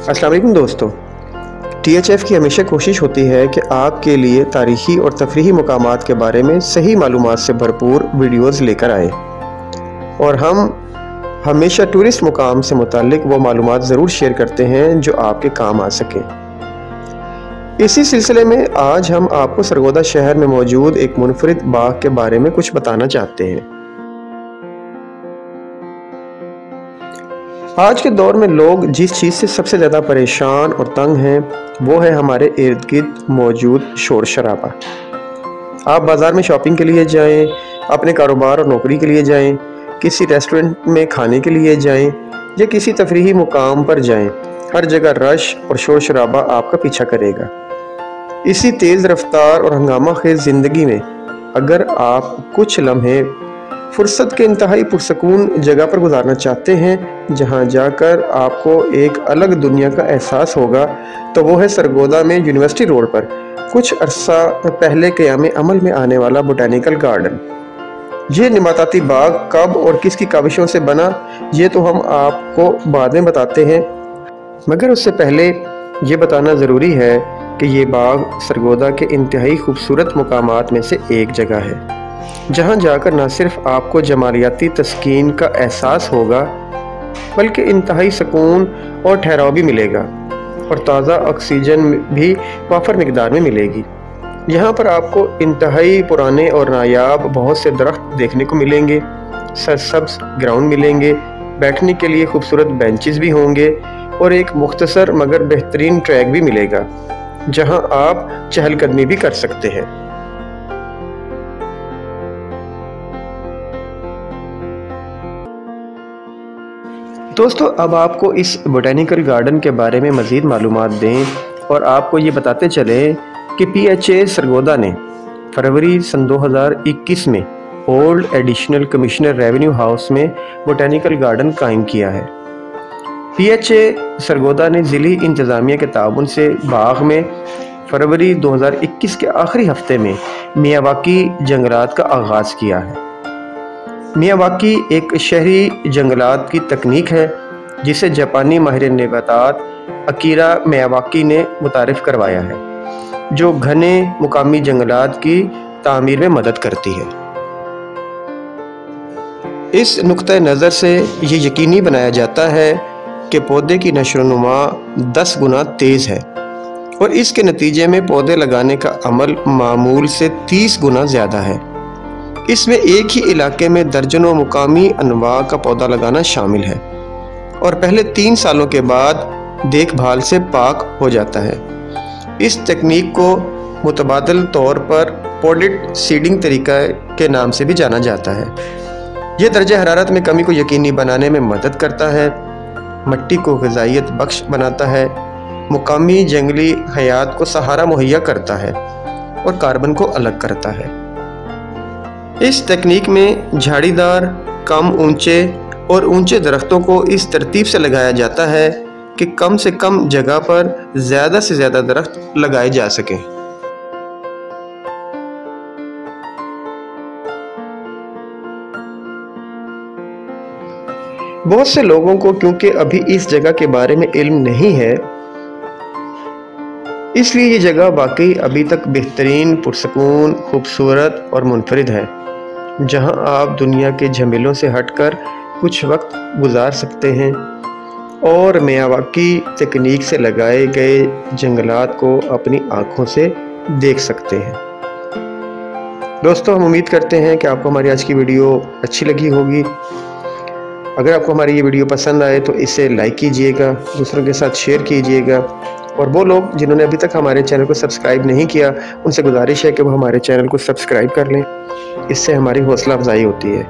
अस्सलाम वालेकुम दोस्तों। THF की हमेशा कोशिश होती है कि आपके लिए तारीख़ी और तफरीही मकामात के बारे में सही मालूमात से भरपूर वीडियोज़ लेकर आए, और हम हमेशा टूरिस्ट मुकाम से मुताल्लिक वो मालूमात ज़रूर शेयर करते हैं जो आपके काम आ सकें। इसी सिलसिले में आज हम आपको सरगोदा शहर में मौजूद एक मुनफरिद बाग के बारे में कुछ बताना चाहते हैं। आज के दौर में लोग जिस चीज़ से सबसे ज़्यादा परेशान और तंग हैं वो है हमारे इर्द गिर्द मौजूद शोर शराबा। आप बाज़ार में शॉपिंग के लिए जाएं, अपने कारोबार और नौकरी के लिए जाएं, किसी रेस्टोरेंट में खाने के लिए जाएं या किसी तफरीही मुकाम पर जाएं, हर जगह रश और शोर शराबा आपका पीछा करेगा। इसी तेज़ रफ्तार और हंगामा खेज़ ज़िंदगी में अगर आप कुछ लम्हे फुर्सत के इंतहाई पुरसकून जगह पर गुजारना चाहते हैं जहां जाकर आपको एक अलग दुनिया का एहसास होगा, तो वो है सरगोदा में यूनिवर्सिटी रोड पर कुछ अरसा पहले क़याम अमल में आने वाला बोटैनिकल गार्डन। ये नबाताती बाग कब और किसकी काविशों से बना, ये तो हम आपको बाद में बताते हैं, मगर उससे पहले ये बताना ज़रूरी है कि ये बाग सरगोदा के इंतहाई खूबसूरत मकामात में से एक जगह है जहां जाकर न सिर्फ आपको जमालियाती तस्कीन का एहसास होगा बल्कि इंतहाई सुकून और ठहराव भी मिलेगा और ताज़ा ऑक्सीजन भी वाफर मिकदार में मिलेगी। यहाँ पर आपको इंतहाई पुराने और नायाब बहुत से दरख्त देखने को मिलेंगे, सरसब्ज ग्राउंड मिलेंगे, बैठने के लिए खूबसूरत बेंचेस भी होंगे और एक मुख्तसर मगर बेहतरीन ट्रैक भी मिलेगा जहाँ आप चहलकदमी भी कर सकते हैं। दोस्तों, अब आपको इस बोटैनिकल गार्डन के बारे में मज़ीद मालूमात दें और आपको ये बताते चलें कि PHA सरगोदा ने फरवरी सन 2021 में old additional commissioner revenue house में बोटैनिकल गार्डन कायम किया है। PHA सरगोदा ने ज़िली इंतज़ामिया के ताउन से बाग में फरवरी 2021 के आखिरी हफ्ते में मियावाकी जंगलात का आगाज़ किया है। मियावाकी एक शहरी जंगलात की तकनीक है जिसे जापानी माहिर नबातात अकीरा मियावाकी ने मुतारिफ करवाया है, जो घने मुकामी जंगलात की तामीर में मदद करती है। इस नुक्ता नज़र से ये यकीनी बनाया जाता है कि पौधे की नशोनुमा 10 गुना तेज़ है और इसके नतीजे में पौधे लगाने का अमल मामूल से 30 गुना ज़्यादा है। इसमें एक ही इलाके में दर्जनों मुकामी अनवा का पौधा लगाना शामिल है और पहले 3 सालों के बाद देखभाल से पाक हो जाता है। इस तकनीक को मुतबादल तौर पर पॉडेड सीडिंग तरीका के नाम से भी जाना जाता है। यह दर्जे हरारत में कमी को यकीनी बनाने में मदद करता है, मिट्टी को ग़िज़ाइयत बख्श बनाता है, मुकामी जंगली हयात को सहारा मुहैया करता है और कार्बन को अलग करता है। इस तकनीक में झाड़ीदार, कम ऊंचे और ऊंचे दरख्तों को इस तरतीब से लगाया जाता है कि कम से कम जगह पर ज़्यादा से ज़्यादा दरख्त लगाए जा सकें। बहुत से लोगों को क्योंकि अभी इस जगह के बारे में इल्म नहीं है, इसलिए ये जगह वाकई अभी तक बेहतरीन, पुरसकून, खूबसूरत और मुनफरिद है, जहां आप दुनिया के झमेलों से हटकर कुछ वक्त गुजार सकते हैं और मियावाकी तकनीक से लगाए गए जंगलात को अपनी आँखों से देख सकते हैं। दोस्तों, हम उम्मीद करते हैं कि आपको हमारी आज की वीडियो अच्छी लगी होगी। अगर आपको हमारी ये वीडियो पसंद आए तो इसे लाइक कीजिएगा, दूसरों के साथ शेयर कीजिएगा, और वो लोग जिन्होंने अभी तक हमारे चैनल को सब्सक्राइब नहीं किया उनसे गुजारिश है कि वो हमारे चैनल को सब्सक्राइब कर लें। इससे हमारी हौसला अफजाई होती है।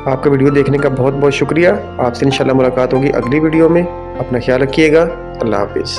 आपका वीडियो देखने का बहुत बहुत शुक्रिया। आपसे इंशाल्लाह मुलाकात होगी अगली वीडियो में। अपना ख्याल रखिएगा। अल्लाह हाफिज़।